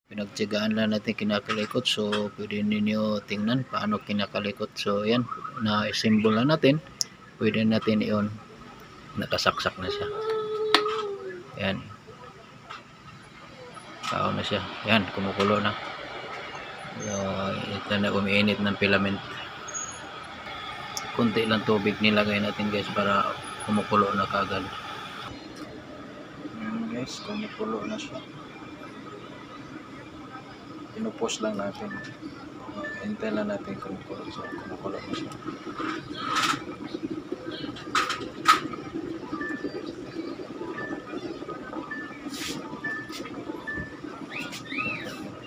Pinagtiyagaan lang natin kinakalikot, so pwede ninyo tingnan paano kinakalikot. So yan, na-symbol na natin, pwede natin iyon, nakasaksak na siya. Yan, tao na siya. Yan, kumukulo na. So, ito na umiinit ng filament. Kunti lang tubig nilagay natin guys para kumukulo na kagad. Yan guys, kumukulo na siya. Pinupos lang natin. Hintay lang natin kumukulo. So, kumukulo na siya.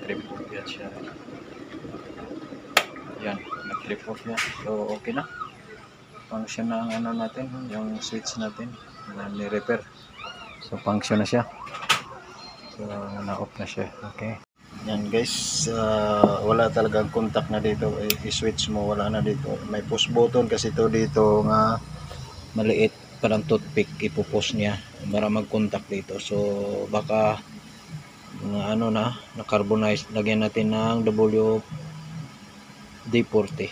Trip-off yan siya. Yan, nag-trip-off niya. So, okay na. Function na ang ano natin, yung switch natin na ni-repair. So, function na siya. So, na-off na siya. Okay. Yan guys, wala talagang contact na dito. I-switch mo, wala na dito. May push button kasi ito dito nga maliit, parang toothpick, ipupush niya para mag-contact dito. So, baka na ano na carbonize, lagyan natin ng WD-40.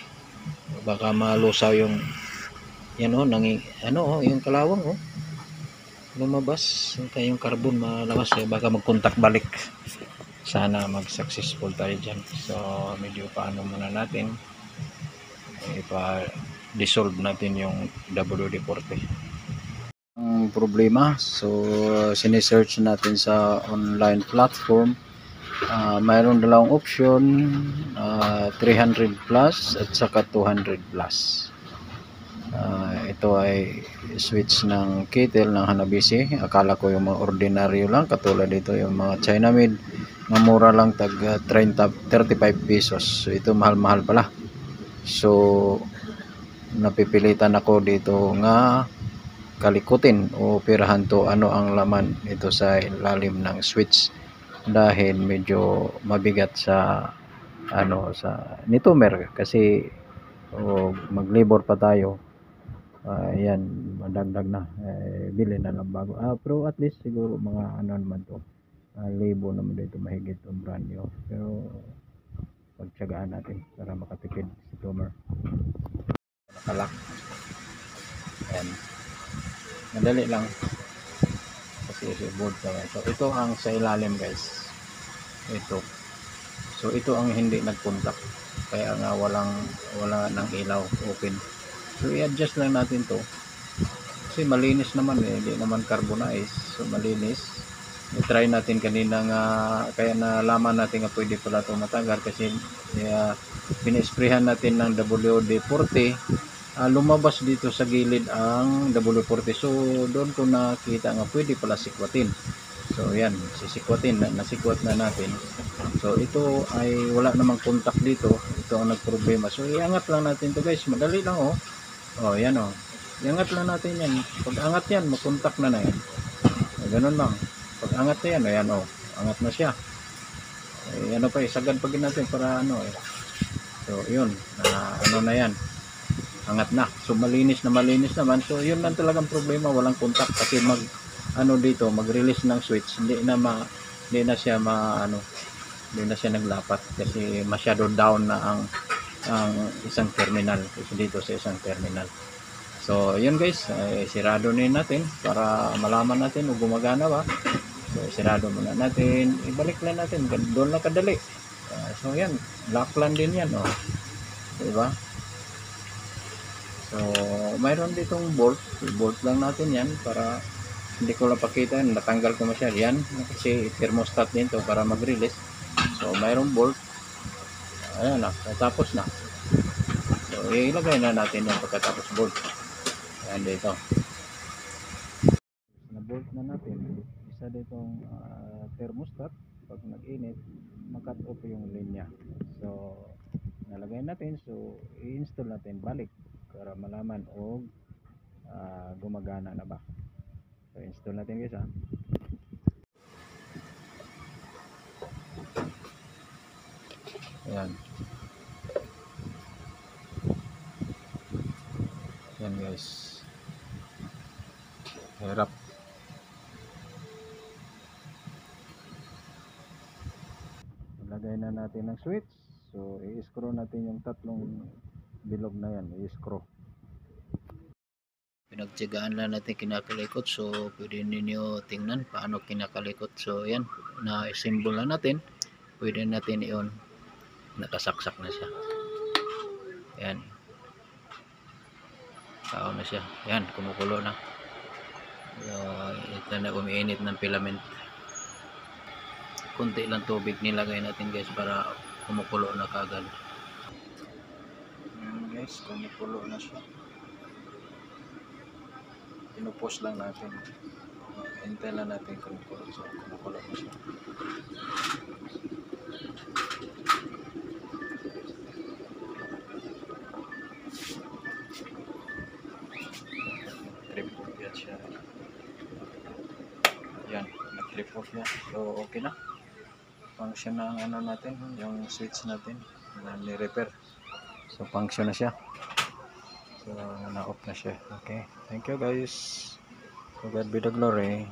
Baka malusaw yung yan yung kalawang lumabas yung carbon, malabas baka mag-contact balik. Sana mag-successful tayo dyan. So medyo paano muna natin ipa-dissolve natin yung WD-40. Ang problema, so sinesearch natin sa online platform. Mayroon dalawang option, 300 plus at saka 200 plus. Ito ay switch ng kettle ng Hanabishi. Akala ko yung mga ordinaryo lang, katulad dito yung mga China made na mura lang, tag 35 pesos. So ito mahal-mahal pala. So napipilitan ako dito nga kalikutin o pirahan to ano ang laman ito sa ilalim ng switch, dahil medyo mabigat sa sa nitomer kasi maglibor pa tayo. Yan, madagdag na, bili na lang bago. Pero at least siguro mga ano naman to, libo naman dito mahigit ang brand new. Pero pagtsagaan natin para makatipid si Tomer. Nakalak. Yan, madali lang kasi board ka. So ito ang sa ilalim guys, ito. So ito ang hindi nagcontact, kaya nga wala nang ilaw, open. So i-adjust lang natin to kasi malinis naman, hindi naman carbonize, so malinis. I-try natin kanina nga, kaya nalaman natin nga pwede pala ito matagal kasi pinisprehan natin ng WD-40. Lumabas dito sa gilid ang WD-40, so doon ko nakita nga pwede pala sikwatin. So yan, sisikwatin, nasikwat na natin. So ito ay wala namang contact dito, ito ang nagproblema. So iangat lang natin to guys, madali lang yan iangat lang natin yan. Pag angat yan, makontak na yan. Ganun lang, pag angat na yan, ayan angat na siya. Pa isagad pag natin para so yun, na yan, angat na. So malinis naman. So yun lang talagang problema, walang contact kasi dito mag-release ng switch, hindi na siya naglapat kasi masyado down na ang isang terminal dito sa isang terminal. So yun guys, sirado natin para malaman natin kung gumagana ba. So sirado muna natin, ibalik lang natin, doon lang kadali. So yan, lock lang din yan diba? So mayroon ditong bolt lang natin yan, para hindi ko lang pakita, natanggal ko masyado yan kasi thermostat din to para mag-release. So mayroong bolt, ayan na, tapos na. So ilagay na natin yung pagkatapos bolt. Ayan dito, na bolt na natin. Isa ditong thermostat, pag nag-init makat off yung linya. So nalagay natin, so i-install natin balik para malaman gumagana na ba. So install natin guys Ayan. Yan guys, hirap. ilagay na natin ng switch. So i-screw natin yung tatlong bilog na yan, i-screw. Pinagtiyagaan lang natin kinakalikot, so pwede ninyo tingnan paano kinakalikot. So yan, na-symbol na natin, pwede natin iyon, nakasaksak na siya. Yan, tao na siya, yan, kumukulo na. So, ito na, umiinit ng filament. Kunti lang tubig nilagay natin guys para kumukulo na kagad. Yan guys, kumukulo na siya. Pinupos lang natin, hintay lang natin kumukulo. So kumukulo na siya. Trip-off yan siya. Yan, nag-trip-off niya. So okay na, function na ang ano natin, yung switch natin na ni-repair. So function na siya. So na-off na siya. Okay, thank you guys. To God be the glory.